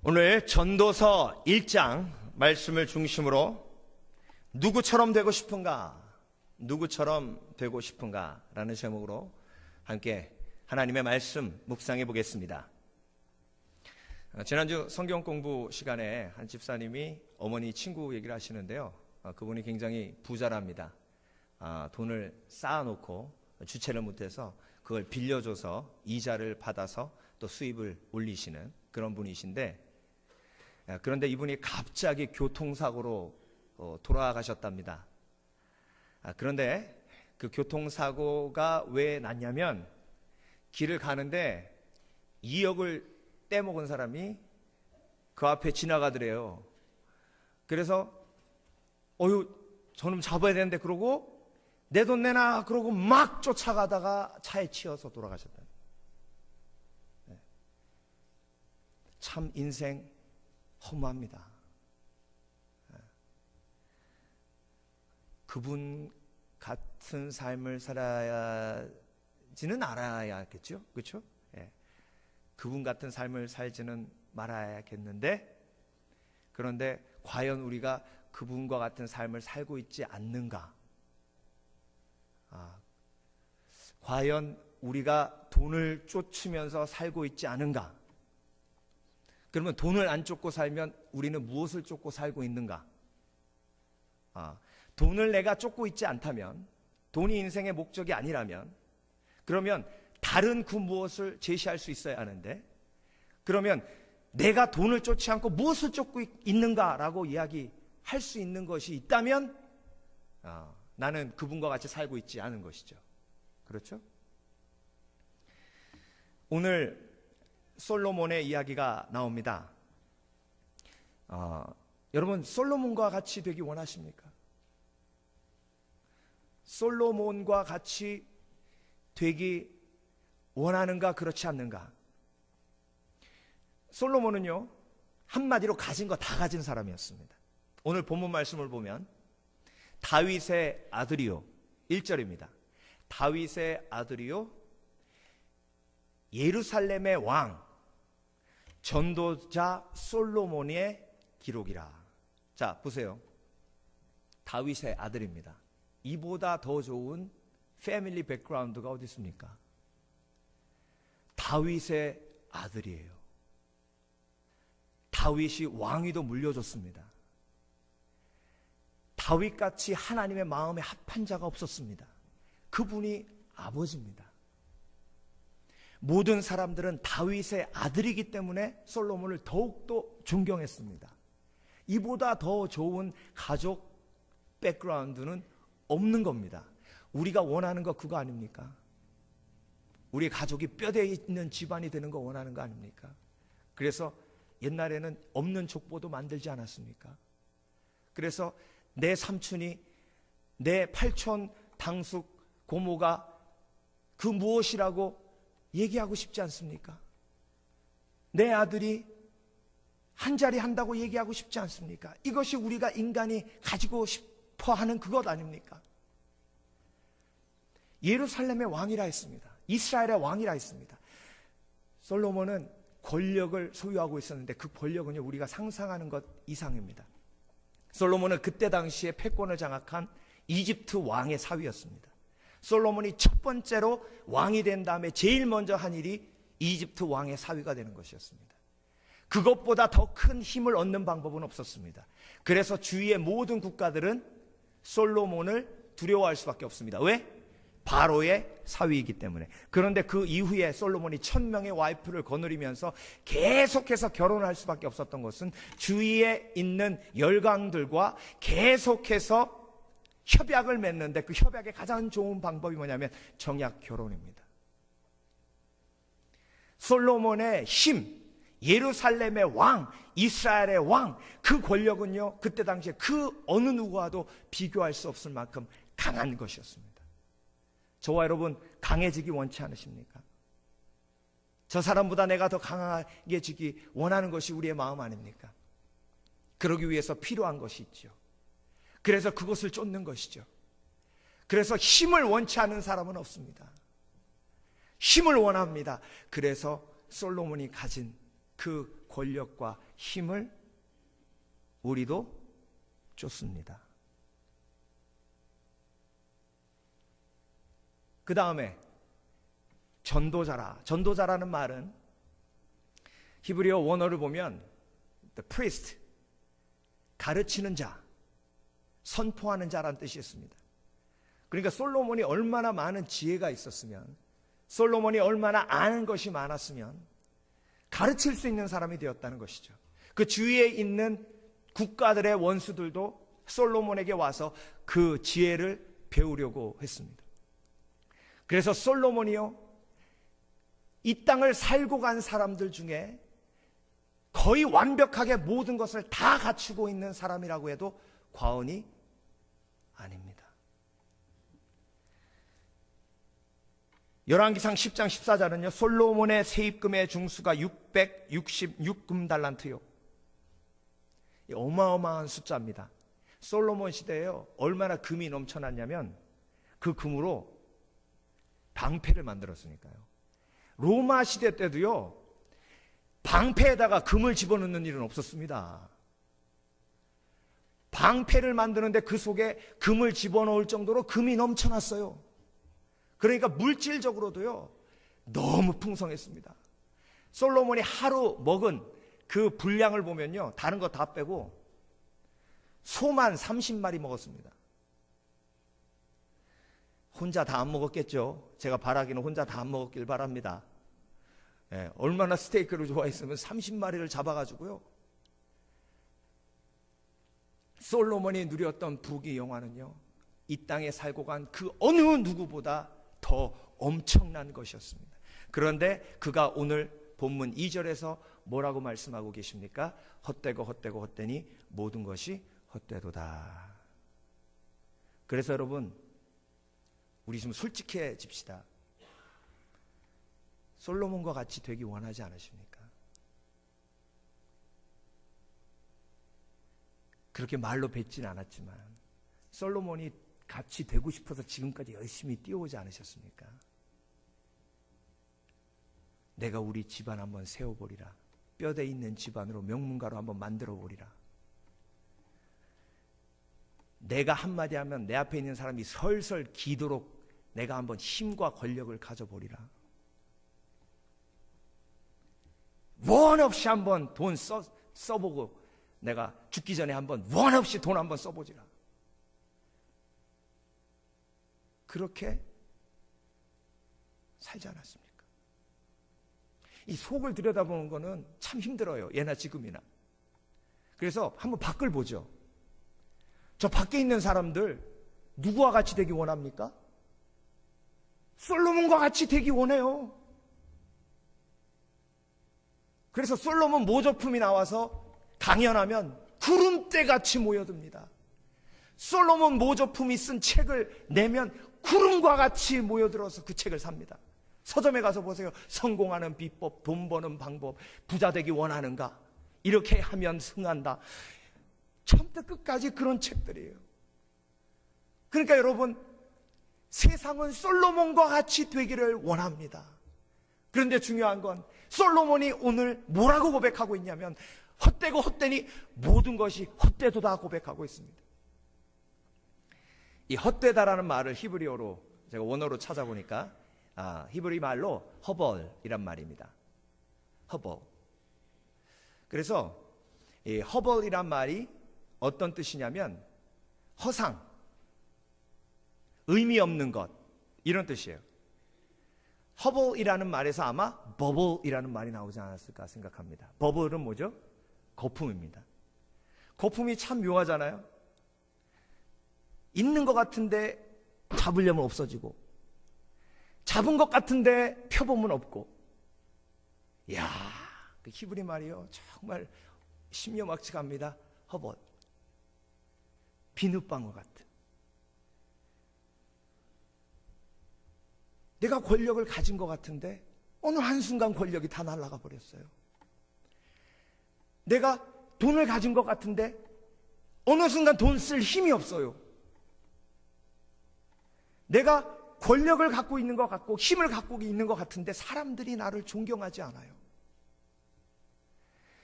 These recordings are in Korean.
오늘 전도서 1장 말씀을 중심으로 누구처럼 되고 싶은가? 누구처럼 되고 싶은가? 라는 제목으로 함께 하나님의 말씀 묵상해 보겠습니다. 지난주 성경 공부 시간에 한 집사님이 어머니 친구 얘기를 하시는데요. 그분이 굉장히 부자랍니다. 돈을 쌓아놓고 주체를 못해서 그걸 빌려줘서 이자를 받아서 또 수입을 올리시는 그런 분이신데, 그런데 이분이 갑자기 교통사고로 돌아가셨답니다. 그런데 그 교통사고가 왜 났냐면 길을 가는데 2억을 떼먹은 사람이 그 앞에 지나가더래요. 그래서 저놈 잡아야 되는데 그러고 내 돈 내놔 그러고 막 쫓아가다가 차에 치여서 돌아가셨다. 참 인생 허무합니다. 그분 같은 삶을 살아야지는 알아야겠죠, 그렇죠? 그분 같은 삶을 살지는 말아야겠는데, 그런데 과연 우리가 그분과 같은 삶을 살고 있지 않는가? 과연 우리가 돈을 쫓으면서 살고 있지 않은가? 그러면 돈을 안 쫓고 살면 우리는 무엇을 쫓고 살고 있는가? 돈을 내가 쫓고 있지 않다면, 돈이 인생의 목적이 아니라면, 그러면 다른 그 무엇을 제시할 수 있어야 하는데, 그러면 내가 돈을 쫓지 않고 무엇을 쫓고 있는가라고 이야기할 수 있는 것이 있다면 나는 그분과 같이 살고 있지 않은 것이죠. 그렇죠? 오늘 솔로몬의 이야기가 나옵니다. 여러분, 솔로몬과 같이 되기 원하십니까? 솔로몬과 같이 되기 원하는가, 그렇지 않는가? 솔로몬은요, 한마디로 가진 거 다 가진 사람이었습니다. 오늘 본문 말씀을 보면 다윗의 아들이요, 1절입니다. 다윗의 아들이요, 예루살렘의 왕, 전도자 솔로몬의 기록이라. 자, 보세요. 다윗의 아들입니다. 이보다 더 좋은 패밀리 백그라운드가 어디 있습니까? 다윗의 아들이에요. 다윗이 왕위도 물려줬습니다. 다윗같이 하나님의 마음에 합한 자가 없었습니다. 그분이 아버지입니다. 모든 사람들은 다윗의 아들이기 때문에 솔로몬을 더욱더 존경했습니다. 이보다 더 좋은 가족 백그라운드는 없는 겁니다. 우리가 원하는 거 그거 아닙니까? 우리 가족이 뼈대 있는 집안이 되는 거 원하는 거 아닙니까? 그래서 옛날에는 없는 족보도 만들지 않았습니까? 그래서 내 삼촌이, 내 팔촌 당숙 고모가 그 무엇이라고 얘기하고 싶지 않습니까? 내 아들이 한 자리 한다고 얘기하고 싶지 않습니까? 이것이 우리가 인간이 가지고 싶어 하는 그것 아닙니까? 예루살렘의 왕이라 했습니다. 이스라엘의 왕이라 했습니다. 솔로몬은 권력을 소유하고 있었는데 그 권력은요, 우리가 상상하는 것 이상입니다. 솔로몬은 그때 당시에 패권을 장악한 이집트 왕의 사위였습니다. 솔로몬이 첫 번째로 왕이 된 다음에 제일 먼저 한 일이 이집트 왕의 사위가 되는 것이었습니다. 그것보다 더 큰 힘을 얻는 방법은 없었습니다. 그래서 주위의 모든 국가들은 솔로몬을 두려워할 수밖에 없습니다. 왜? 바로의 사위이기 때문에. 그런데 그 이후에 솔로몬이 1000명의 와이프를 거느리면서 계속해서 결혼을 할 수밖에 없었던 것은 주위에 있는 열강들과 계속해서 협약을 맺는데, 그 협약의 가장 좋은 방법이 뭐냐면 정약 결혼입니다. 솔로몬의 힘, 예루살렘의 왕, 이스라엘의 왕, 그 권력은요, 그때 당시에 그 어느 누구와도 비교할 수 없을 만큼 강한 것이었습니다. 저와 여러분, 강해지기 원치 않으십니까? 저 사람보다 내가 더 강해지기 원하는 것이 우리의 마음 아닙니까? 그러기 위해서 필요한 것이 있죠. 그래서 그것을 쫓는 것이죠. 그래서 힘을 원치 않는 사람은 없습니다. 힘을 원합니다. 그래서 솔로몬이 가진 그 권력과 힘을 우리도 줬습니다. 그 다음에 전도자라. 전도자라는 말은 히브리어 원어를 보면 the priest, 가르치는 자, 선포하는 자라는 뜻이 있습니다. 그러니까 솔로몬이 얼마나 많은 지혜가 있었으면, 솔로몬이 얼마나 아는 것이 많았으면 가르칠 수 있는 사람이 되었다는 것이죠. 그 주위에 있는 국가들의 원수들도 솔로몬에게 와서 그 지혜를 배우려고 했습니다. 그래서 솔로몬이요, 이 땅을 살고 간 사람들 중에 거의 완벽하게 모든 것을 다 갖추고 있는 사람이라고 해도 과언이 아닙니다. 열왕기상 10장 14절은요, 솔로몬의 세입금의 중수가 666금달란트요. 어마어마한 숫자입니다. 솔로몬 시대에요, 얼마나 금이 넘쳐났냐면 그 금으로 방패를 만들었으니까요. 로마 시대 때도요, 방패에다가 금을 집어넣는 일은 없었습니다. 방패를 만드는데 그 속에 금을 집어넣을 정도로 금이 넘쳐났어요. 그러니까 물질적으로도요, 너무 풍성했습니다. 솔로몬이 하루 먹은 그 분량을 보면요, 다른 거 다 빼고 소만 30마리 먹었습니다. 혼자 다 안 먹었겠죠. 제가 바라기는 혼자 다 안 먹었길 바랍니다. 얼마나 스테이크를 좋아했으면 30마리를 잡아가지고요, 솔로몬이 누렸던 부귀 영화는요, 이 땅에 살고 간 그 어느 누구보다 더 엄청난 것이었습니다. 그런데 그가 오늘 본문 2절에서 뭐라고 말씀하고 계십니까? 헛되고 헛되고 헛되니 모든 것이 헛되도다. 그래서 여러분, 우리 좀 솔직해집시다. 솔로몬과 같이 되기 원하지 않으십니까? 그렇게 말로 뱉진 않았지만 솔로몬이 같이 되고 싶어서 지금까지 열심히 뛰어오지 않으셨습니까? 내가 우리 집안 한번 세워보리라. 뼈대 있는 집안으로 명문가로 한번 만들어보리라. 내가 한마디 하면 내 앞에 있는 사람이 설설 기도록 내가 한번 힘과 권력을 가져보리라. 원 없이 한번 돈 써보고 내가 죽기 전에 한번 원 없이 돈 한번 써보지라. 그렇게 살지 않았습니까? 이 속을 들여다보는 거는 참 힘들어요. 예나 지금이나. 그래서 한번 밖을 보죠. 저 밖에 있는 사람들 누구와 같이 되기 원합니까? 솔로몬과 같이 되기 원해요. 그래서 솔로몬 모조품이 나와서 강연하면 구름대같이 모여듭니다. 솔로몬 모조품이 쓴 책을 내면 구름과 같이 모여들어서 그 책을 삽니다. 서점에 가서 보세요. 성공하는 비법, 돈 버는 방법, 부자 되기 원하는가? 이렇게 하면 승한다. 처음부터 끝까지 그런 책들이에요. 그러니까 여러분, 세상은 솔로몬과 같이 되기를 원합니다. 그런데 중요한 건 솔로몬이 오늘 뭐라고 고백하고 있냐면 헛되고 헛되니 모든 것이 헛되도다 고백하고 있습니다. 이 헛되다라는 말을 히브리어로 제가 원어로 찾아보니까 히브리 말로 허벌이란 말입니다. 허벌. 그래서 이 허벌이란 말이 어떤 뜻이냐면 허상, 의미 없는 것, 이런 뜻이에요. 허벌이라는 말에서 아마 버블이라는 말이 나오지 않았을까 생각합니다. 버블은 뭐죠? 거품입니다. 거품이 참 묘하잖아요. 있는 것 같은데 잡으려면 없어지고, 잡은 것 같은데 펴보면 없고. 이야, 그 히브리 말이요, 정말 심려막측합니다. 허벌, 비눗방울 같은. 내가 권력을 가진 것 같은데 어느 한순간 권력이 다 날아가 버렸어요. 내가 돈을 가진 것 같은데 어느 순간 돈 쓸 힘이 없어요. 내가 권력을 갖고 있는 것 같고 힘을 갖고 있는 것 같은데 사람들이 나를 존경하지 않아요.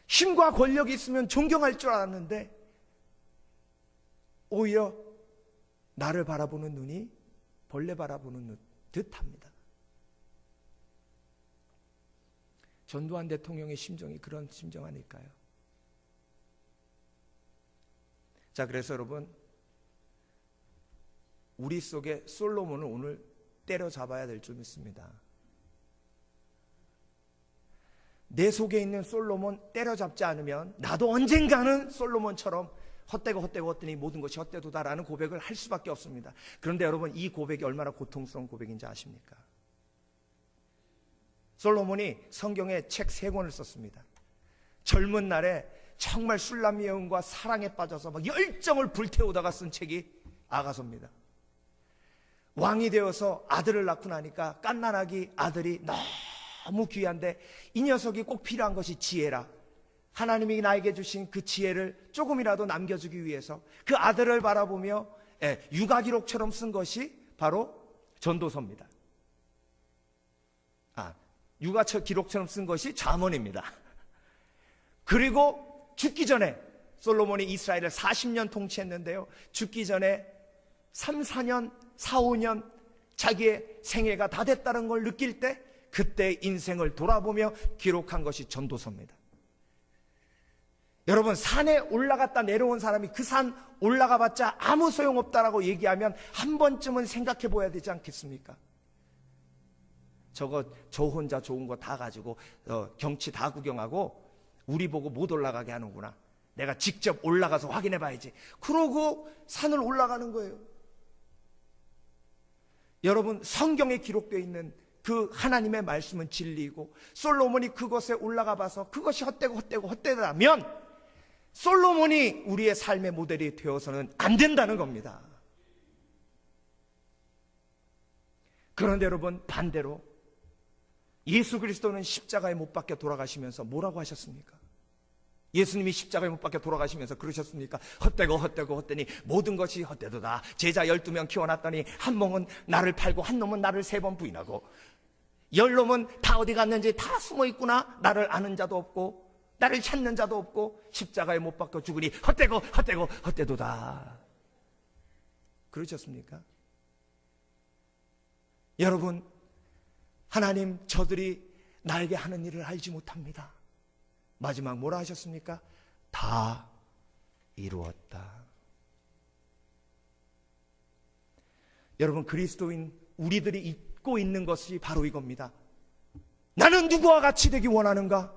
힘과 권력이 있으면 존경할 줄 알았는데 오히려 나를 바라보는 눈이 벌레 바라보는 듯합니다. 전두환 대통령의 심정이 그런 심정 아닐까요? 자, 그래서 여러분, 우리 속에 솔로몬을 오늘 때려잡아야 될 줄 믿습니다. 내 속에 있는 솔로몬 때려잡지 않으면 나도 언젠가는 솔로몬처럼 헛되고 헛되니 모든 것이 헛되도다라는 고백을 할 수밖에 없습니다. 그런데 여러분, 이 고백이 얼마나 고통스러운 고백인지 아십니까? 솔로몬이 성경에 책 3권을 썼습니다. 젊은 날에 정말 술람미여움과 사랑에 빠져서 막 열정을 불태우다가 쓴 책이 아가서입니다. 왕이 되어서 아들을 낳고 나니까 갓난아기 아들이 너무 귀한데 이 녀석이 꼭 필요한 것이 지혜라. 하나님이 나에게 주신 그 지혜를 조금이라도 남겨주기 위해서 그 아들을 바라보며 육아기록처럼 쓴 것이 바로 전도서입니다. 육아기록처럼 쓴 것이 잠언입니다. 그리고 죽기 전에 솔로몬이 이스라엘을 40년 통치했는데요, 죽기 전에 3, 4년, 4, 5년 자기의 생애가 다 됐다는 걸 느낄 때 그때 인생을 돌아보며 기록한 것이 전도서입니다. 여러분, 산에 올라갔다 내려온 사람이 그 산 올라가봤자 아무 소용없다라고 얘기하면 한 번쯤은 생각해 봐야 되지 않겠습니까? 저 혼자 좋은 거 다 가지고 경치 다 구경하고 우리 보고 못 올라가게 하는구나. 내가 직접 올라가서 확인해 봐야지. 그러고 산을 올라가는 거예요. 여러분, 성경에 기록되어 있는 그 하나님의 말씀은 진리이고 솔로몬이 그것에 올라가 봐서 그것이 헛되다면 솔로몬이 우리의 삶의 모델이 되어서는 안 된다는 겁니다. 그런데 여러분, 반대로 예수 그리스도는 십자가에 못 박혀 돌아가시면서 뭐라고 하셨습니까? 예수님이 십자가에 못 박혀 돌아가시면서 그러셨습니까? 헛되니 모든 것이 헛되도다. 제자 12명 키워놨더니 한 놈은 나를 팔고 한 놈은 나를 3번 부인하고 10놈은 다 어디 갔는지 다 숨어 있구나. 나를 아는 자도 없고 나를 찾는 자도 없고 십자가에 못 박혀 죽으니 헛되도다. 그러셨습니까? 여러분, 하나님, 저들이 나에게 하는 일을 알지 못합니다. 마지막 뭐라 하셨습니까? 다 이루었다. 여러분, 그리스도인 우리들이 잊고 있는 것이 바로 이겁니다. 나는 누구와 같이 되기 원하는가?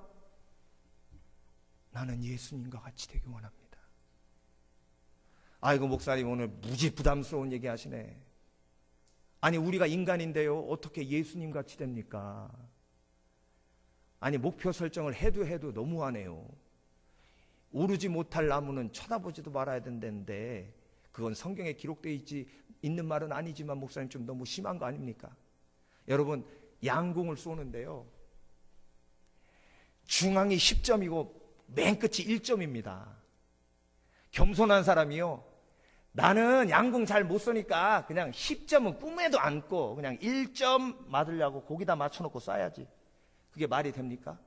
나는 예수님과 같이 되기 원합니다. 아이고, 목사님 오늘 무지 부담스러운 얘기 하시네. 아니, 우리가 인간인데요, 어떻게 예수님 같이 됩니까? 아니, 목표 설정을 해도 너무하네요. 오르지 못할 나무는 쳐다보지도 말아야 된다는데 그건 성경에 기록되어 있는 말은 아니지만 목사님 좀 너무 심한 거 아닙니까? 여러분, 양궁을 쏘는데요, 중앙이 10점이고 맨 끝이 1점입니다. 겸손한 사람이요, 나는 양궁 잘 못 쏘니까 그냥 10점은 꿈에도 안 꿔. 그냥 1점 맞으려고 거기다 맞춰놓고 쏴야지. 그게 말이 됩니까?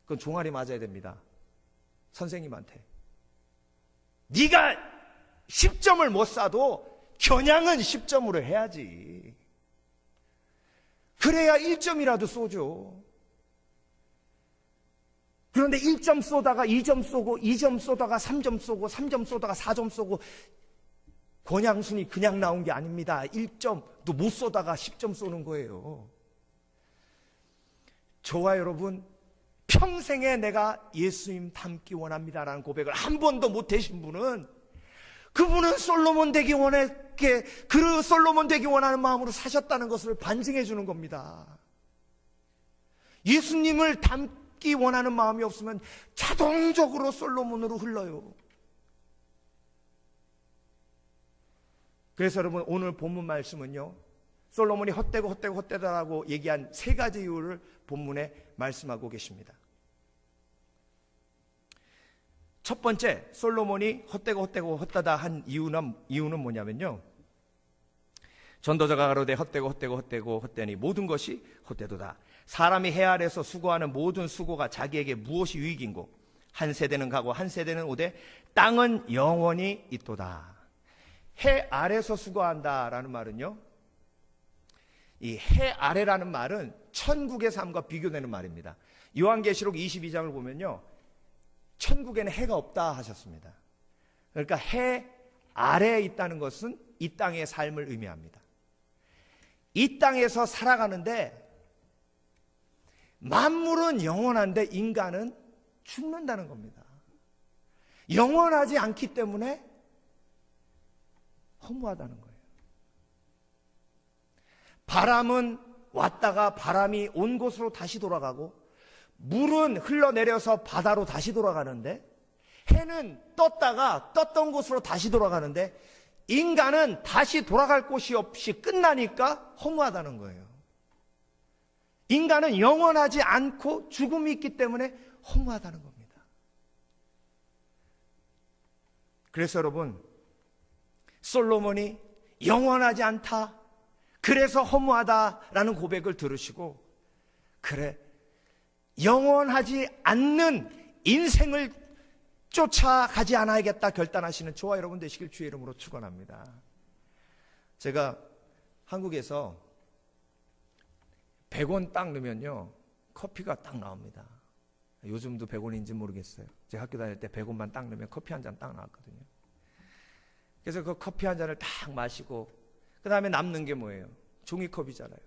그건 종아리 맞아야 됩니다. 선생님한테. 네가 10점을 못 쏴도 겨냥은 10점으로 해야지. 그래야 1점이라도 쏘죠. 그런데 1점 쏘다가 2점 쏘고 2점 쏘다가 3점 쏘고 3점 쏘다가 4점 쏘고 권양순이 그냥 나온 게 아닙니다. 1점도 못 쏘다가 10점 쏘는 거예요. 저와 여러분, 평생에 내가 예수님 닮기 원합니다라는 고백을 한 번도 못 하신 분은, 그분은 솔로몬 되기 원했게, 그 솔로몬 되기 원하는 마음으로 사셨다는 것을 반증해 주는 겁니다. 예수님을 닮기 원하는 마음이 없으면 자동적으로 솔로몬으로 흘러요. 그래서 여러분, 오늘 본문 말씀은요, 솔로몬이 헛되다라고 얘기한 3가지 이유를 본문에 말씀하고 계십니다. 첫 번째, 솔로몬이 헛되다 한 이유는 뭐냐면요, 전도자가 가로되 헛되니 모든 것이 헛되도다. 사람이 해 아래서 수고하는 모든 수고가 자기에게 무엇이 유익인고 한 세대는 가고 한 세대는 오되 땅은 영원히 있도다. 해 아래서 수고한다라는 말은요, 이 해 아래라는 말은 천국의 삶과 비교되는 말입니다. 요한계시록 22장을 보면요, 천국에는 해가 없다 하셨습니다. 그러니까 해 아래에 있다는 것은 이 땅의 삶을 의미합니다. 이 땅에서 살아가는데 만물은 영원한데 인간은 죽는다는 겁니다. 영원하지 않기 때문에 허무하다는 거예요. 바람은 왔다가 바람이 온 곳으로 다시 돌아가고 물은 흘러내려서 바다로 다시 돌아가는데 해는 떴다가 떴던 곳으로 다시 돌아가는데 인간은 다시 돌아갈 곳이 없이 끝나니까 허무하다는 거예요. 인간은 영원하지 않고 죽음이 있기 때문에 허무하다는 겁니다. 그래서 여러분, 솔로몬이 영원하지 않다, 그래서 허무하다라는 고백을 들으시고, 그래, 영원하지 않는 인생을 쫓아가지 않아야겠다 결단하시는 저와 여러분 되시길 주의 이름으로 축원합니다. 제가 한국에서 100원 딱 넣으면요, 커피가 딱 나옵니다. 요즘도 100원인지 모르겠어요. 제가 학교 다닐 때 100원만 딱 넣으면 커피 한 잔 딱 나왔거든요. 그래서 그 커피 한 잔을 딱 마시고 그 다음에 남는 게 뭐예요? 종이컵이잖아요.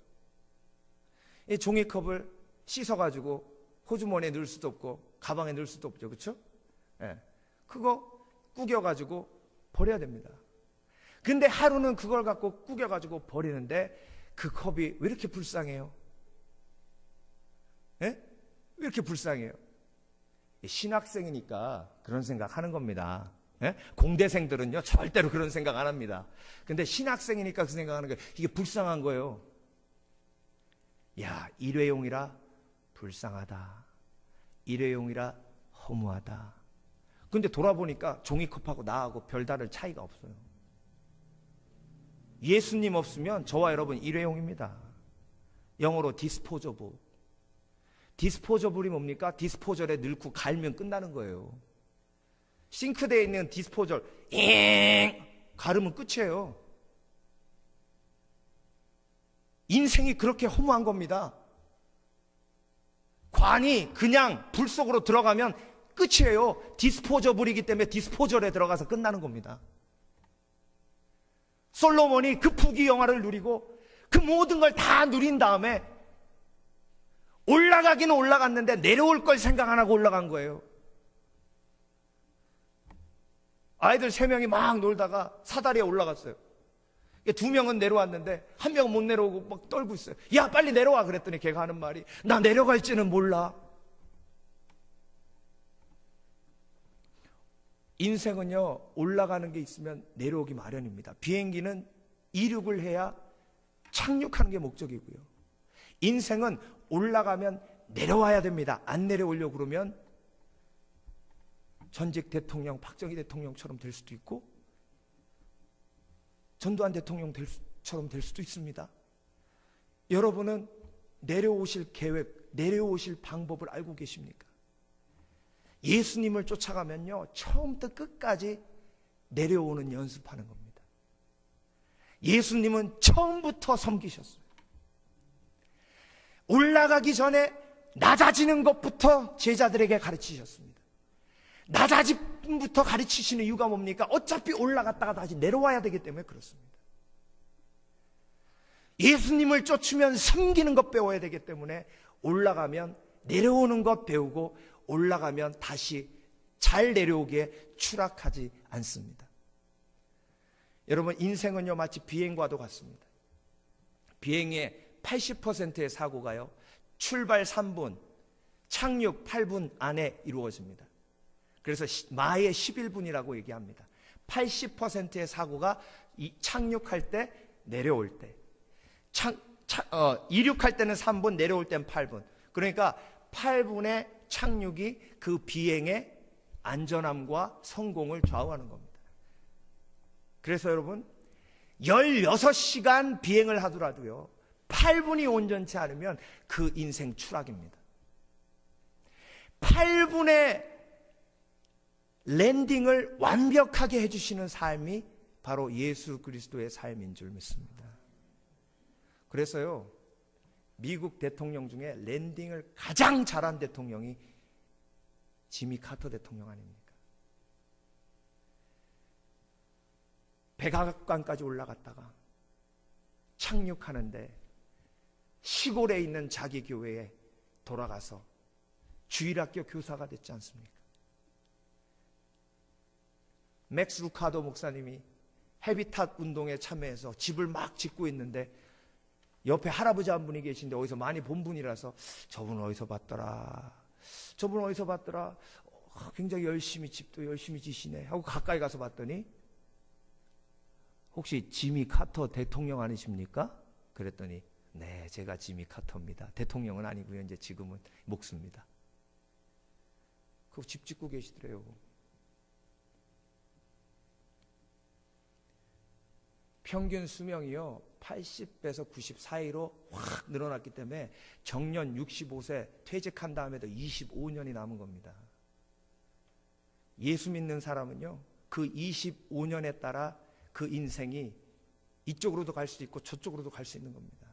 이 종이컵을 씻어가지고 호주머니에 넣을 수도 없고 가방에 넣을 수도 없죠. 그렇죠? 예. 그거 구겨가지고 버려야 됩니다. 근데 하루는 그걸 갖고 구겨가지고 버리는데 그 컵이 왜 이렇게 불쌍해요? 예? 왜 이렇게 불쌍해요? 신학생이니까 그런 생각 하는 겁니다. 예? 공대생들은요 절대로 그런 생각 안 합니다. 근데 신학생이니까 그 생각하는 거예요. 이게 불쌍한 거예요. 야, 일회용이라 불쌍하다, 일회용이라 허무하다. 근데 돌아보니까 종이컵하고 나하고 별다른 차이가 없어요. 예수님 없으면 저와 여러분 일회용입니다. 영어로 디스포저블. 디스포저블이 뭡니까? 디스포절에 넣고 갈면 끝나는 거예요. 싱크대에 있는 디스포절 가르면 끝이에요. 인생이 그렇게 허무한 겁니다. 관이 그냥 불 속으로 들어가면 끝이에요. 디스포저블이기 때문에 디스포절에 들어가서 끝나는 겁니다. 솔로몬이 그 부귀 영화를 누리고 그 모든 걸 다 누린 다음에 올라가기는 올라갔는데 내려올 걸 생각 안 하고 올라간 거예요. 아이들 3명이 막 놀다가 사다리에 올라갔어요. 2명은 내려왔는데 1명은 못 내려오고 막 떨고 있어요. 야, 빨리 내려와. 그랬더니 걔가 하는 말이, 나 내려갈지는 몰라. 인생은요, 올라가는 게 있으면 내려오기 마련입니다. 비행기는 이륙을 해야 착륙하는 게 목적이고요. 인생은 올라가면 내려와야 됩니다. 안 내려오려고 그러면 전직 대통령 박정희 대통령처럼 될 수도 있고 전두환 대통령처럼 될 수도 있습니다. 여러분은 내려오실 계획, 내려오실 방법을 알고 계십니까? 예수님을 쫓아가면요, 처음부터 끝까지 내려오는 연습하는 겁니다. 예수님은 처음부터 섬기셨어요. 올라가기 전에 낮아지는 것부터 제자들에게 가르치셨습니다. 낮아짐부터 가르치시는 이유가 뭡니까? 어차피 올라갔다가 다시 내려와야 되기 때문에 그렇습니다. 예수님을 쫓으면 섬기는 것 배워야 되기 때문에 올라가면 내려오는 것 배우고 올라가면 다시 잘 내려오기에 추락하지 않습니다. 여러분, 인생은요 마치 비행과도 같습니다. 비행의 80%의 사고가요 출발 3분, 착륙 8분 안에 이루어집니다. 그래서 마의 11분이라고 얘기합니다. 80%의 사고가 착륙할 때, 내려올 때, 이륙할 때는 3분, 내려올 때는 8분. 그러니까 8분의 착륙이 그 비행의 안전함과 성공을 좌우하는 겁니다. 그래서 여러분, 16시간 비행을 하더라도요 8분이 온전치 않으면 그 인생 추락입니다. 8분의 랜딩을 완벽하게 해주시는 삶이 바로 예수 그리스도의 삶인 줄 믿습니다. 그래서요, 미국 대통령 중에 랜딩을 가장 잘한 대통령이 지미 카터 대통령 아닙니까? 백악관까지 올라갔다가 착륙하는데 시골에 있는 자기 교회에 돌아가서 주일학교 교사가 됐지 않습니까? 맥스 루카도 목사님이 헤비탓 운동에 참여해서 집을 막 짓고 있는데 옆에 할아버지 한 분이 계신데 어디서 많이 본 분이라서 저분 어디서 봤더라, 저분 어디서 봤더라, 굉장히 열심히 집도 열심히 지시네 하고 가까이 가서 봤더니 혹시 지미 카터 대통령 아니십니까? 그랬더니 네, 제가 지미 카터입니다. 대통령은 아니고요, 이제 지금은 목수입니다. 그 집 짓고 계시더래요. 평균 수명이요 80에서 90 사이로 확 늘어났기 때문에 정년 65세 퇴직한 다음에도 25년이 남은 겁니다. 예수 믿는 사람은요 그 25년에 따라 그 인생이 이쪽으로도 갈 수 있고 저쪽으로도 갈 수 있는 겁니다.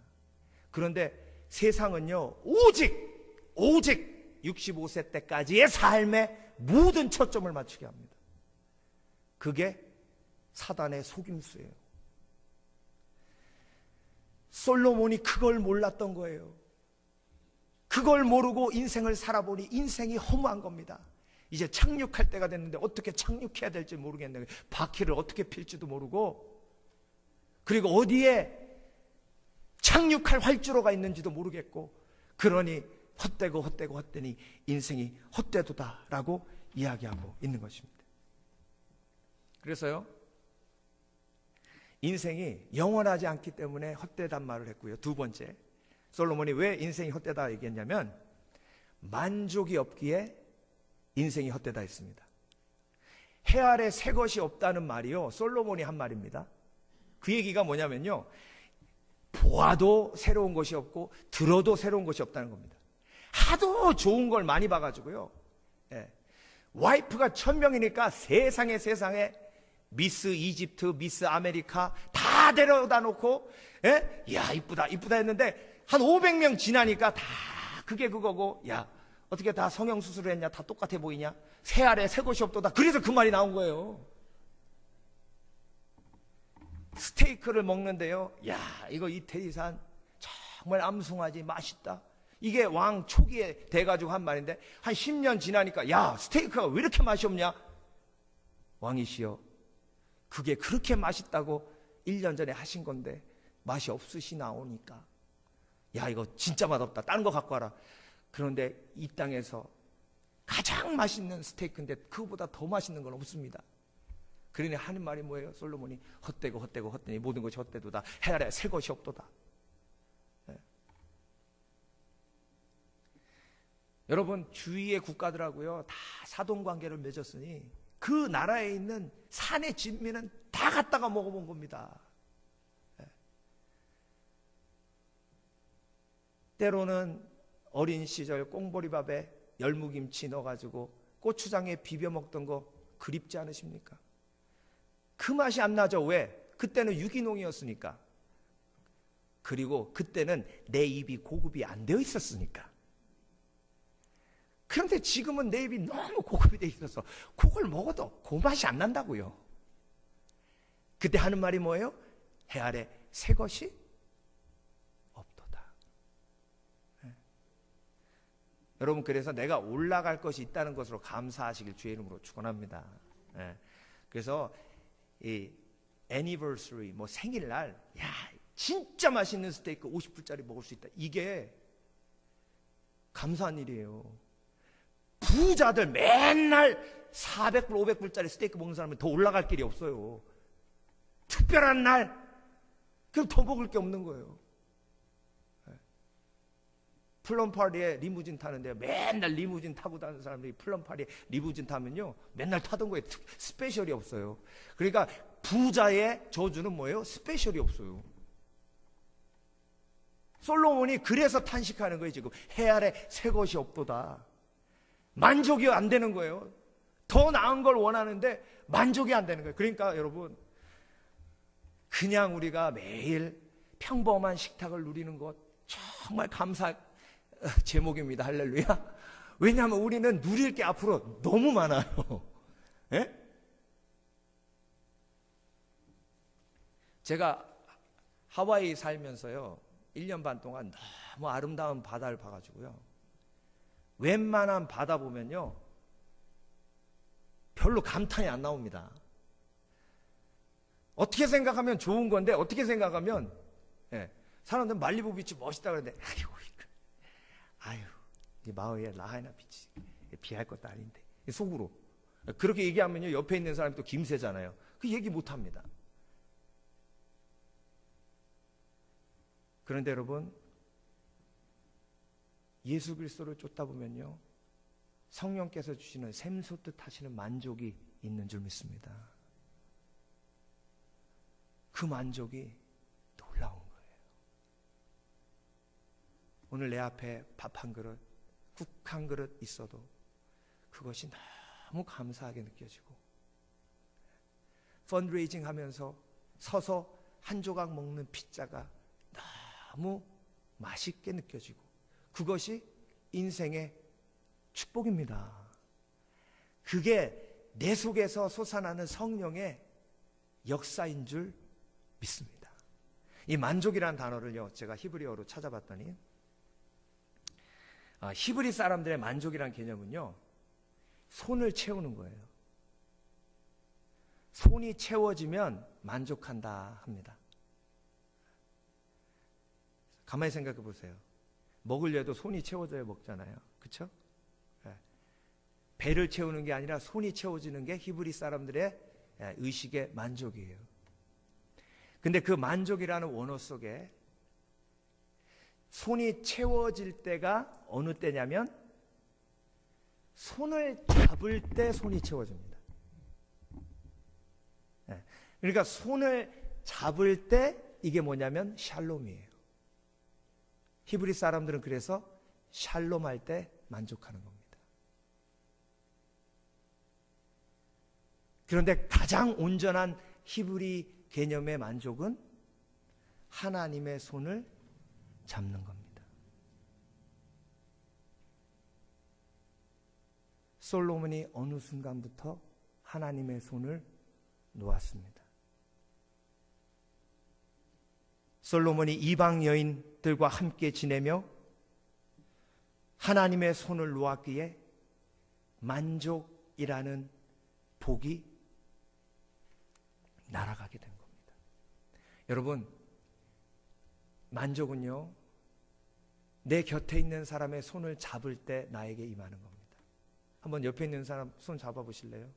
그런데 세상은요 오직 65세 때까지의 삶에 모든 초점을 맞추게 합니다. 그게 사단의 속임수예요. 솔로몬이 그걸 몰랐던 거예요. 그걸 모르고 인생을 살아보니 인생이 허무한 겁니다. 이제 착륙할 때가 됐는데 어떻게 착륙해야 될지 모르겠네요. 바퀴를 어떻게 필지도 모르고, 그리고 어디에 착륙할 활주로가 있는지도 모르겠고, 그러니 헛되니 인생이 헛되도다라고 이야기하고 있는 것입니다. 그래서요 인생이 영원하지 않기 때문에 헛되단 말을 했고요. 두 번째, 솔로몬이 왜 인생이 헛되다 얘기했냐면 만족이 없기에 인생이 헛되다 했습니다. 해 아래 새 것이 없다는 말이요 솔로몬이 한 말입니다. 그 얘기가 뭐냐면요, 보아도 새로운 것이 없고 들어도 새로운 것이 없다는 겁니다. 하도 좋은 걸 많이 봐가지고요, 와이프가 1000명이니까 세상에 미스 이집트, 미스 아메리카 다 데려다 놓고, 야 이쁘다 했는데 한 500명 지나니까 다 그게 그거고, 야 어떻게 다 성형수술을 했냐, 다 똑같아 보이냐, 새 아래 새 것이 없도다. 그래서 그 말이 나온 거예요. 스테이크를 먹는데요, 야 이거 이태리산 정말 암송하지 맛있다, 이게 왕 초기에 돼가지고 한 말인데 한 10년 지나니까 야 스테이크가 왜 이렇게 맛이 없냐, 왕이시여 그게 그렇게 맛있다고 1년 전에 하신 건데 맛이 없으시나오니까 야 이거 진짜 맛없다, 다른 거 갖고 와라. 그런데 이 땅에서 가장 맛있는 스테이크인데 그거보다 더 맛있는 건 없습니다. 그러니 하는 말이 뭐예요? 솔로몬이 헛되니 모든 것이 헛되도다, 해 아래 새 것이 없도다. 여러분 주위의 국가들하고요 다 사돈관계를 맺었으니 그 나라에 있는 산의 진미는 다 갖다가 먹어본 겁니다. 때로는 어린 시절 꽁보리밥에 열무김치 넣어가지고 고추장에 비벼 먹던 거 그립지 않으십니까? 그 맛이 안 나죠. 왜? 그때는 유기농이었으니까. 그리고 그때는 내 입이 고급이 안 되어 있었으니까. 그런데 지금은 내 입이 너무 고급이 되어 있어서 그걸 먹어도 그 맛이 안 난다고요. 그때 하는 말이 뭐예요? 해 아래 새 것이 없도다. 여러분 그래서 내가 올라갈 것이 있다는 것으로 감사하시길 주의 이름으로 축원합니다. 그래서 이 애니버서리 뭐 생일날 야 진짜 맛있는 스테이크 50불짜리 먹을 수 있다, 이게 감사한 일이에요. 부자들 맨날 400불 500불짜리 스테이크 먹는 사람은 더 올라갈 길이 없어요. 특별한 날 그럼 더 먹을 게 없는 거예요. 플럼파리에 리무진 타는데 맨날 리무진 타고 다니는 사람들이 플럼파리에 리무진 타면요 맨날 타던 거에 스페셜이 없어요. 그러니까 부자의 저주는 뭐예요? 스페셜이 없어요. 솔로몬이 그래서 탄식하는 거예요. 지금 해 아래 새 것이 없도다. 만족이 안 되는 거예요. 더 나은 걸 원하는데 만족이 안 되는 거예요. 그러니까 여러분, 그냥 우리가 매일 평범한 식탁을 누리는 것 정말 감사 제목입니다. 할렐루야. 왜냐하면 우리는 누릴 게 앞으로 너무 많아요. 예? 제가 하와이 살면서요, 1년 반 동안 너무 아름다운 바다를 봐가지고요, 웬만한 바다 보면요 별로 감탄이 안 나옵니다. 어떻게 생각하면 좋은 건데, 어떻게 생각하면, 예, 사람들 말리부 비치 멋있다 그러는데, 아유, 이 마을에 라하이나 비치 비할 것도 아닌데, 속으로 그렇게 얘기하면요 옆에 있는 사람이 또 김새잖아요. 그 얘기 못 합니다. 그런데 여러분, 예수 그리스도를 쫓다 보면요, 성령께서 주시는 샘솟듯 하시는 만족이 있는 줄 믿습니다. 그 만족이 놀라운 거예요. 오늘 내 앞에 밥 한 그릇, 국 한 그릇 있어도 그것이 너무 감사하게 느껴지고, 펀드레이징 하면서 서서 한 조각 먹는 피자가 너무 맛있게 느껴지고, 그것이 인생의 축복입니다. 그게 내 속에서 솟아나는 성령의 역사인 줄 믿습니다. 이 만족이라는 단어를요, 제가 히브리어로 찾아봤더니, 히브리 사람들의 만족이라는 개념은요, 손을 채우는 거예요. 손이 채워지면 만족한다 합니다. 가만히 생각해 보세요. 먹으려도 손이 채워져야 먹잖아요. 그렇죠? 배를 채우는 게 아니라 손이 채워지는 게 히브리 사람들의 의식의 만족이에요. 근데 그 만족이라는 원어 속에 손이 채워질 때가 어느 때냐면, 손을 잡을 때 손이 채워집니다. 그러니까 손을 잡을 때 이게 뭐냐면 샬롬이에요. 히브리 사람들은 그래서 샬롬할 때 만족하는 겁니다. 그런데 가장 온전한 히브리 개념의 만족은 하나님의 손을 잡는 겁니다. 솔로몬이 어느 순간부터 하나님의 손을 놓았습니다. 솔로몬이 이방 여인들과 함께 지내며 하나님의 손을 놓았기에 만족이라는 복이 날아가게 된 겁니다. 여러분, 만족은요, 내 곁에 있는 사람의 손을 잡을 때 나에게 임하는 겁니다. 한번 옆에 있는 사람 손 잡아보실래요?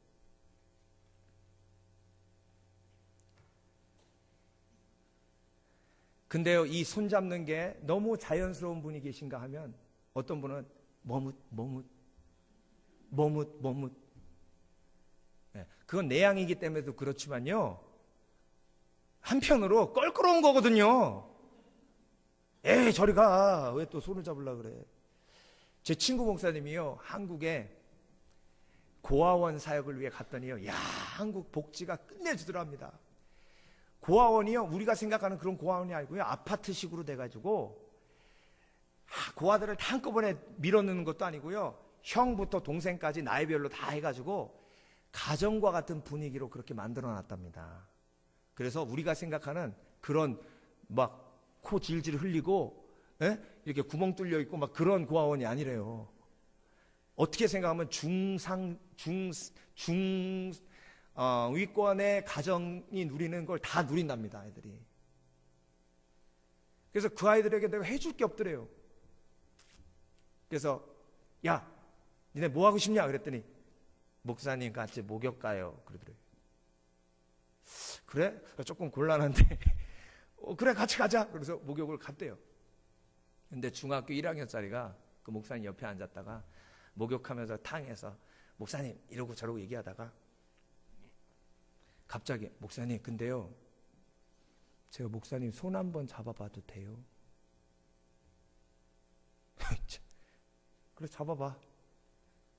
근데요, 이 손 잡는 게 너무 자연스러운 분이 계신가 하면, 어떤 분은 머뭇. 그건 내향이기 때문에도 그렇지만요, 한편으로 껄끄러운 거거든요. 에이, 저리 가. 왜 또 손을 잡으려고 그래. 제 친구 목사님이요, 한국에 고아원 사역을 위해 갔더니요, 야, 한국 복지가 끝내주더랍니다. 고아원이요, 우리가 생각하는 그런 고아원이 아니고요, 아파트식으로 돼가지고, 고아들을 다 한꺼번에 밀어넣는 것도 아니고요, 형부터 동생까지 나이별로 다 해가지고 가정과 같은 분위기로 그렇게 만들어 놨답니다. 그래서 우리가 생각하는 그런 막 코 질질 흘리고, 이렇게 구멍 뚫려 있고 막 그런 고아원이 아니래요. 어떻게 생각하면 위권의 가정이 누리는 걸 다 누린답니다, 아이들이. 그래서 그 아이들에게 내가 해줄 게 없더래요. 그래서, 야, 니네 뭐 하고 싶냐? 그랬더니, 목사님 같이 목욕 가요. 그러더래요. 그래? 조금 곤란한데, 그래, 같이 가자. 그래서 목욕을 갔대요. 근데 중학교 1학년짜리가 그 목사님 옆에 앉았다가, 목욕하면서 탕에서, 목사님, 이러고 저러고 얘기하다가, 갑자기, 목사님, 근데요, 제가 목사님 손 한번 잡아봐도 돼요? 그래 잡아봐.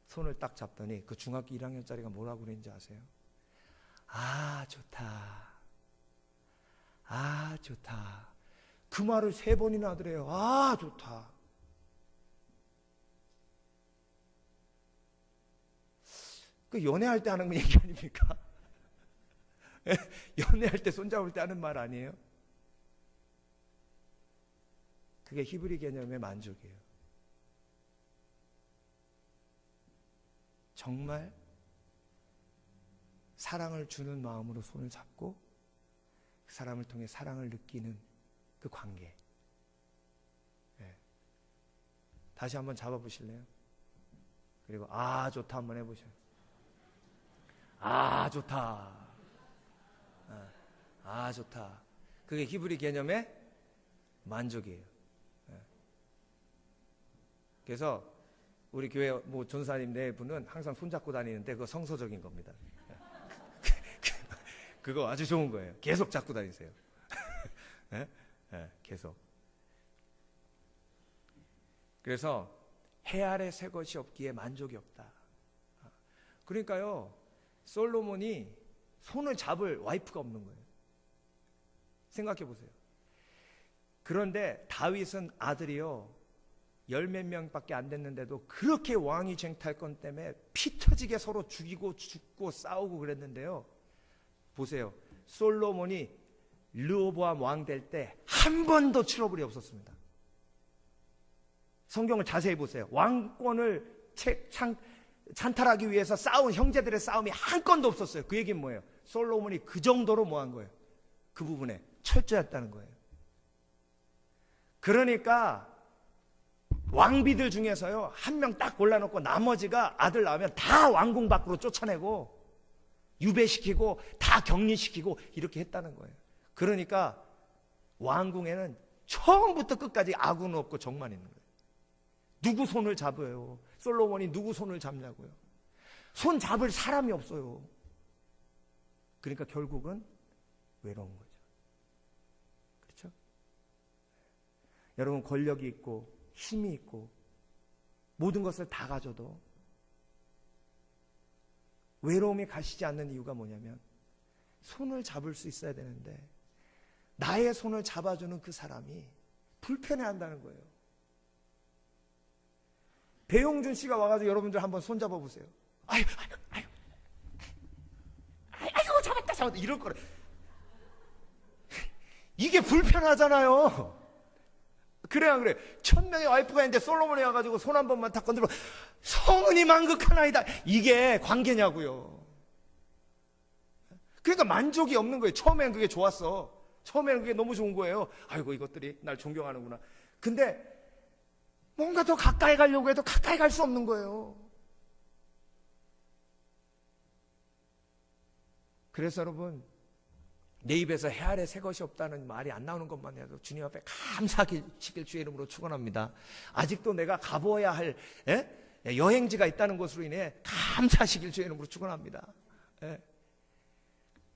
손을 딱 잡더니 그 중학교 1학년짜리가 뭐라고 그랬는지 아세요? 아 좋다. 아 좋다. 그 말을 3번이나 하더래요. 아 좋다. 그 연애할 때 하는 얘기 아닙니까? 연애할 때 손잡을 때 하는 말 아니에요? 그게 히브리 개념의 만족이에요. 정말 사랑을 주는 마음으로 손을 잡고 그 사람을 통해 사랑을 느끼는 그 관계. 네. 다시 한번 잡아보실래요? 그리고 아 좋다 한번 해보셔요. 아 좋다. 아 좋다. 그게 히브리 개념의 만족이에요. 네. 그래서 우리 교회 뭐 전사님 네 분은 항상 손잡고 다니는데 그거 성서적인 겁니다. 그거 아주 좋은 거예요. 계속 잡고 다니세요. 네? 네, 계속. 그래서 해 아래 새 것이 없기에 만족이 없다. 그러니까요, 솔로몬이 손을 잡을 와이프가 없는 거예요. 생각해 보세요. 그런데 다윗은 아들이요, 10몇 명밖에 안 됐는데도 그렇게 왕위 쟁탈권 때문에 피 터지게 서로 죽이고 죽고 싸우고 그랬는데요. 보세요. 솔로몬이 르호보암 왕 될 때 한 번도 트러블이 없었습니다. 성경을 자세히 보세요. 왕권을 찬탈하기 위해서 싸운 형제들의 싸움이 한 건도 없었어요. 그 얘기는 뭐예요? 솔로몬이 그 정도로 뭐 한 거예요? 그 부분에 철저했다는 거예요. 그러니까 왕비들 중에서요, 한 명 딱 골라놓고 나머지가 아들 낳으면 다 왕궁 밖으로 쫓아내고 유배시키고 다 격리시키고 이렇게 했다는 거예요. 그러니까 왕궁에는 처음부터 끝까지 아군 없고 적만 있는 거예요. 누구 손을 잡아요? 솔로몬이 누구 손을 잡냐고요? 손 잡을 사람이 없어요. 그러니까 결국은 외로운 거죠. 그렇죠? 여러분, 권력이 있고 힘이 있고 모든 것을 다 가져도 외로움이 가시지 않는 이유가 뭐냐면 손을 잡을 수 있어야 되는데 나의 손을 잡아주는 그 사람이 불편해한다는 거예요. 배용준 씨가 와가지고 여러분들 한번 손 잡아보세요. 아유 잡았다 이럴 거래. 이게 불편하잖아요. 그래 안 그래? 1000명의 와이프가 있는데 솔로몬이 와가지고 손 한 번만 탁 건드려 성은이 만극하나이다. 이게 관계냐고요. 그러니까 만족이 없는 거예요. 처음에는 그게 좋았어. 처음에는 그게 너무 좋은 거예요. 아이고 이것들이 날 존경하는구나. 근데 뭔가 더 가까이 가려고 해도 가까이 갈 수 없는 거예요. 그래서 여러분, 내 입에서 해 아래 새 것이 없다는 말이 안 나오는 것만 해도 주님 앞에 감사하시길 주의 이름으로 축원합니다. 아직도 내가 가보아야 할 여행지가 있다는 것으로 인해 감사하시길 주의 이름으로 축원합니다.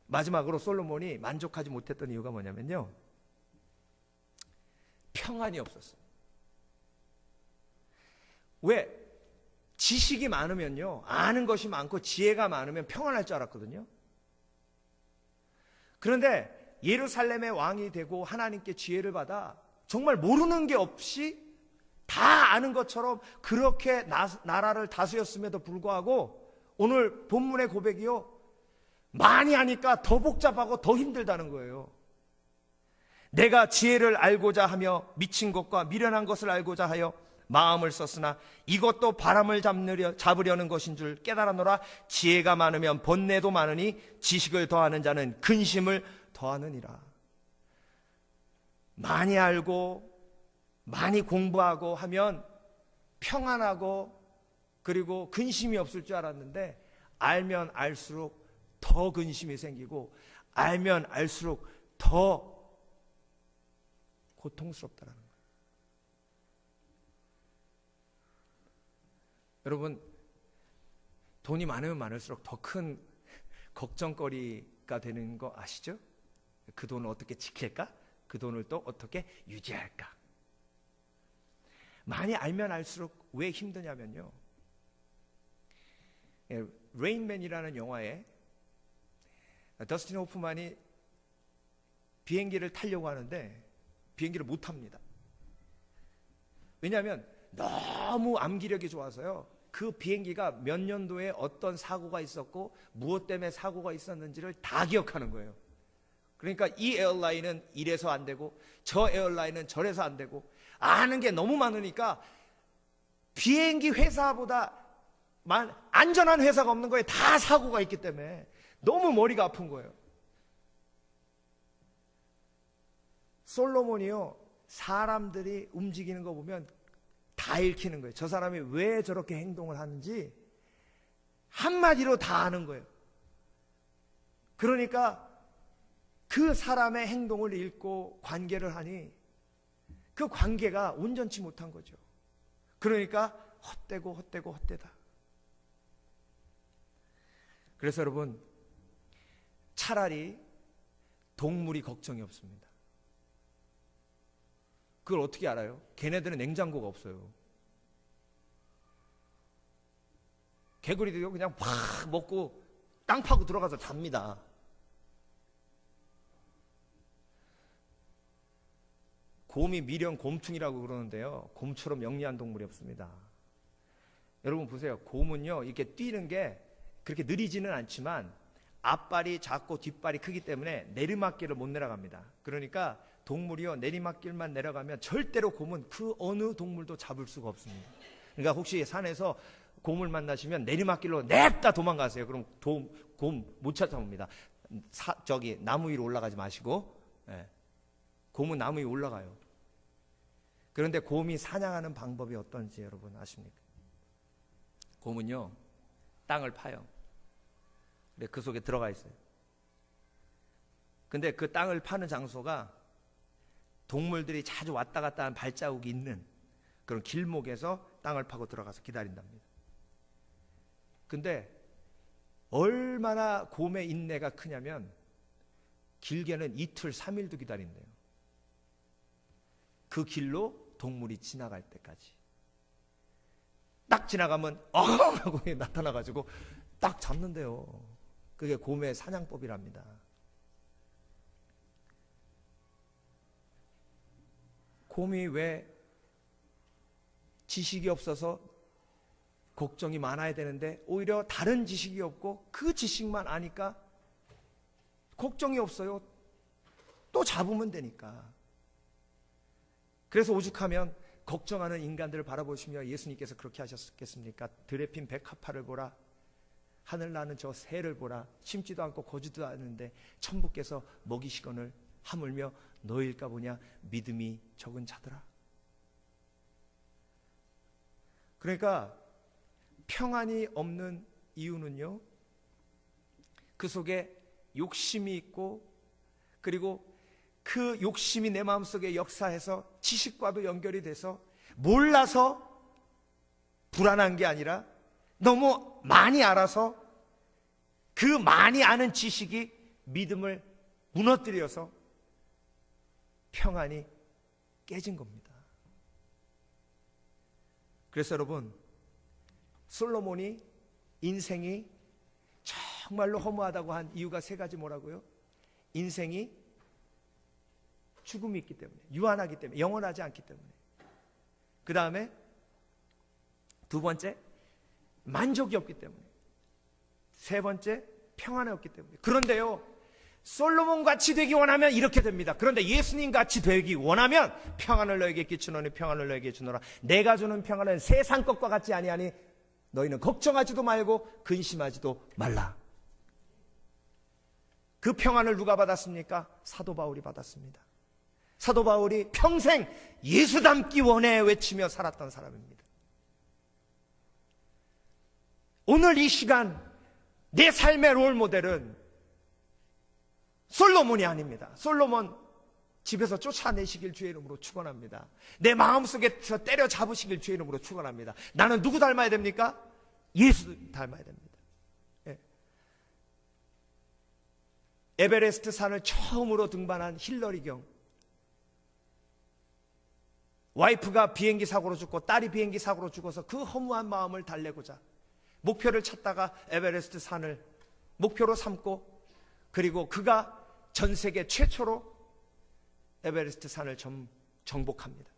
마지막으로 솔로몬이 만족하지 못했던 이유가 뭐냐면요, 평안이 없었어요. 왜? 지식이 많으면요, 아는 것이 많고 지혜가 많으면 평안할 줄 알았거든요. 그런데 예루살렘의 왕이 되고 하나님께 지혜를 받아 정말 모르는 게 없이 다 아는 것처럼 그렇게 나라를 다스렸음에도 불구하고 오늘 본문의 고백이요, 많이 하니까 더 복잡하고 더 힘들다는 거예요. 내가 지혜를 알고자 하며 미친 것과 미련한 것을 알고자 하여 마음을 썼으나 이것도 바람을 잡으려는 것인 줄 깨달아노라. 지혜가 많으면 번뇌도 많으니 지식을 더하는 자는 근심을 더하느니라. 많이 알고 많이 공부하고 하면 평안하고 그리고 근심이 없을 줄 알았는데 알면 알수록 더 근심이 생기고 알면 알수록 더 고통스럽다라는 거예요. 여러분, 돈이 많으면 많을수록 더 큰 걱정거리가 되는 거 아시죠? 그 돈을 어떻게 지킬까? 그 돈을 또 어떻게 유지할까? 많이 알면 알수록 왜 힘드냐면요, 레인맨이라는 영화에 더스틴 호프만이 비행기를 타려고 하는데 비행기를 못 탑니다. 왜냐하면 너무 암기력이 좋아서요, 그 비행기가 몇 년도에 어떤 사고가 있었고 무엇 때문에 사고가 있었는지를 다 기억하는 거예요. 그러니까 이 에어라인은 이래서 안 되고 저 에어라인은 저래서 안 되고 아는 게 너무 많으니까 비행기 회사보다 안전한 회사가 없는 거에 다 사고가 있기 때문에 너무 머리가 아픈 거예요. 솔로몬이요, 사람들이 움직이는 거 보면 다 읽히는 거예요. 저 사람이 왜 저렇게 행동을 하는지 한마디로 다 아는 거예요. 그러니까 그 사람의 행동을 읽고 관계를 하니 그 관계가 온전치 못한 거죠. 그러니까 헛되다. 그래서 여러분, 차라리 동물이 걱정이 없습니다. 그걸 어떻게 알아요? 걔네들은 냉장고가 없어요. 개구리도요, 그냥 팍 먹고 땅 파고 들어가서 잡니다. 곰이 미령 곰퉁이라고 그러는데요, 곰처럼 영리한 동물이 없습니다. 여러분 보세요. 곰은요, 이렇게 뛰는 게 그렇게 느리지는 않지만 앞발이 작고 뒷발이 크기 때문에 내리막길을 못 내려갑니다. 그러니까 동물이요, 내리막길만 내려가면 절대로 곰은 그 어느 동물도 잡을 수가 없습니다. 그러니까 혹시 산에서 곰을 만나시면 내리막길로 냅다 도망가세요. 그럼 곰 못 찾아옵니다. 저기 나무 위로 올라가지 마시고. 예. 곰은 나무 위에 올라가요. 그런데 곰이 사냥하는 방법이 어떤지 여러분 아십니까? 곰은요, 땅을 파요. 근데 그 속에 들어가 있어요. 근데 그 땅을 파는 장소가 동물들이 자주 왔다 갔다 하는 발자국이 있는 그런 길목에서 땅을 파고 들어가서 기다린답니다. 근데 얼마나 곰의 인내가 크냐면 길게는 이틀, 3일도 기다린대요. 그 길로 동물이 지나갈 때까지. 딱 지나가면 하고 나타나가지고 딱 잡는데요. 그게 곰의 사냥법이랍니다. 곰이 왜 지식이 없어서 걱정이 많아야 되는데 오히려 다른 지식이 없고 그 지식만 아니까 걱정이 없어요? 또 잡으면 되니까. 그래서 오죽하면 걱정하는 인간들을 바라보시며 예수님께서 그렇게 하셨겠습니까? 들에 핀 백합화를 보라, 하늘 나는 저 새를 보라, 심지도 않고 거주도 않는데 천부께서 먹이시거늘 하물며 너일까 보냐, 믿음이 적은 자들아. 그러니까 평안이 없는 이유는요, 그 속에 욕심이 있고, 그리고 그 욕심이 내 마음속에 역사해서 지식과도 연결이 돼서 몰라서 불안한 게 아니라 너무 많이 알아서 그 많이 아는 지식이 믿음을 무너뜨려서 평안이 깨진 겁니다. 그래서 여러분, 솔로몬이 인생이 정말로 허무하다고 한 이유가 세 가지 뭐라고요? 인생이 죽음이 있기 때문에, 유한하기 때문에, 영원하지 않기 때문에. 그 다음에 두 번째, 만족이 없기 때문에. 세 번째, 평안이 없기 때문에. 그런데요, 솔로몬 같이 되기 원하면 이렇게 됩니다. 그런데 예수님 같이 되기 원하면 평안을 너에게 끼치노니 평안을 너에게 주노라. 내가 주는 평안은 세상 것과 같지 아니하니 너희는 걱정하지도 말고 근심하지도 말라. 그 평안을 누가 받았습니까? 사도 바울이 받았습니다. 사도 바울이 평생 예수 닮기 원해 외치며 살았던 사람입니다. 오늘 이 시간 내 삶의 롤모델은 솔로몬이 아닙니다. 솔로몬 집에서 쫓아내시길 주의 이름으로 축원합니다. 내 마음속에서 때려잡으시길 주의 이름으로 축원합니다. 나는 누구 닮아야 됩니까? 예수 닮아야 됩니다. 예. 에베레스트 산을 처음으로 등반한 힐러리 경, 와이프가 비행기 사고로 죽고 딸이 비행기 사고로 죽어서 그 허무한 마음을 달래고자 목표를 찾다가 에베레스트 산을 목표로 삼고, 그리고 그가 전 세계 최초로 에베레스트 산을 정복합니다.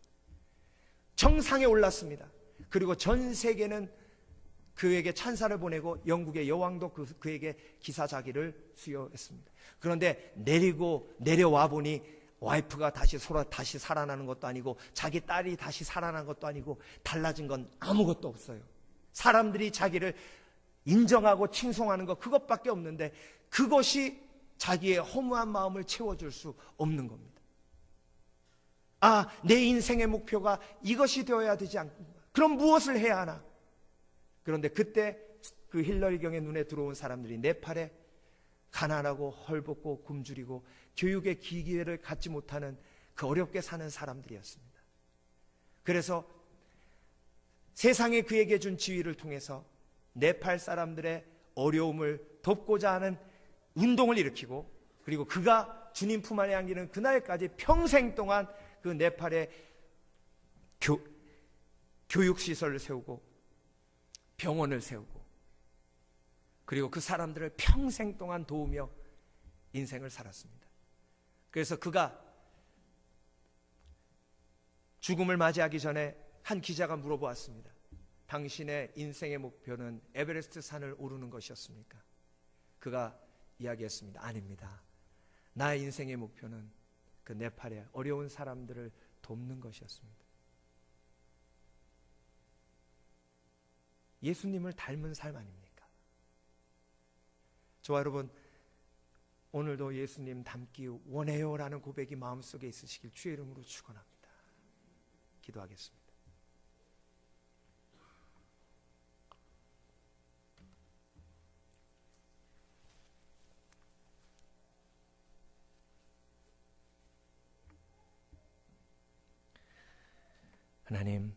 정상에 올랐습니다. 그리고 전 세계는 그에게 찬사를 보내고 영국의 여왕도 그에게 기사자기를 수여했습니다. 그런데 내려와 보니 와이프가 다시 살아나는 것도 아니고 자기 딸이 다시 살아나는 것도 아니고 달라진 건 아무것도 없어요. 사람들이 자기를 인정하고 칭송하는 것, 그것밖에 없는데 그것이 자기의 허무한 마음을 채워줄 수 없는 겁니다. 아, 내 인생의 목표가 이것이 되어야 되지 않는가? 그럼 무엇을 해야 하나? 그런데 그때 그 힐러리 경의 눈에 들어온 사람들이 네팔에 가난하고 헐벗고 굶주리고 교육의 기회를 갖지 못하는 그 어렵게 사는 사람들이었습니다. 그래서 세상에 그에게 준 지위를 통해서 네팔 사람들의 어려움을 돕고자 하는 운동을 일으키고, 그리고 그가 주님 품 안에 안기는 그날까지 평생 동안 그 네팔의 교육시설을 세우고 병원을 세우고, 그리고 그 사람들을 평생 동안 도우며 인생을 살았습니다. 그래서 그가 죽음을 맞이하기 전에 한 기자가 물어보았습니다. 당신의 인생의 목표는 에베레스트 산을 오르는 것이었습니까? 그가 이야기했습니다. 아닙니다. 나의 인생의 목표는 그 네팔의 어려운 사람들을 돕는 것이었습니다. 예수님을 닮은 삶 아닙니까? 저와 여러분, 오늘도 예수님 닮기 원해요 라는 고백이 마음속에 있으시길 주의 이름으로 축원합니다. 기도하겠습니다. 하나님,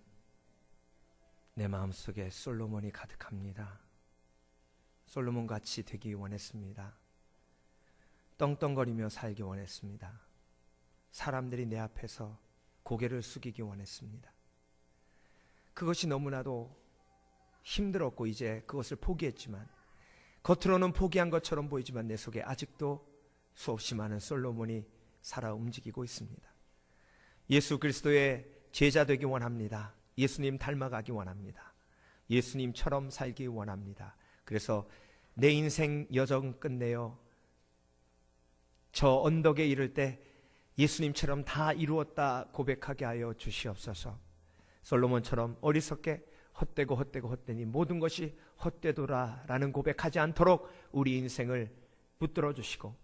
내 마음속에 솔로몬이 가득합니다. 솔로몬같이 되기 원했습니다. 떵떵거리며 살기 원했습니다. 사람들이 내 앞에서 고개를 숙이기 원했습니다. 그것이 너무나도 힘들었고 이제 그것을 포기했지만, 겉으로는 포기한 것처럼 보이지만 내 속에 아직도 수없이 많은 솔로몬이 살아 움직이고 있습니다. 예수 그리스도의 제자 되기 원합니다. 예수님 닮아가기 원합니다. 예수님처럼 살기 원합니다. 그래서 내 인생 여정 끝내어 저 언덕에 이를 때 예수님처럼 다 이루었다 고백하게 하여 주시옵소서. 솔로몬처럼 어리석게 헛되니 모든 것이 헛되도라 라는 고백하지 않도록 우리 인생을 붙들어 주시고,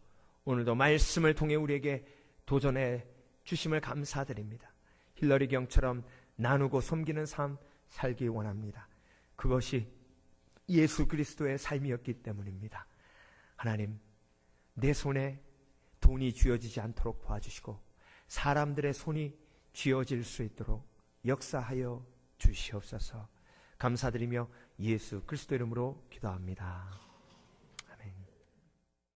오늘도 말씀을 통해 우리에게 도전해 주심을 감사드립니다. 힐러리 경처럼 나누고 섬기는 삶 살기 원합니다. 그것이 예수 그리스도의 삶이었기 때문입니다. 하나님, 내 손에 돈이 쥐어지지 않도록 도와주시고 사람들의 손이 쥐어질 수 있도록 역사하여 주시옵소서. 감사드리며 예수 그리스도 이름으로 기도합니다.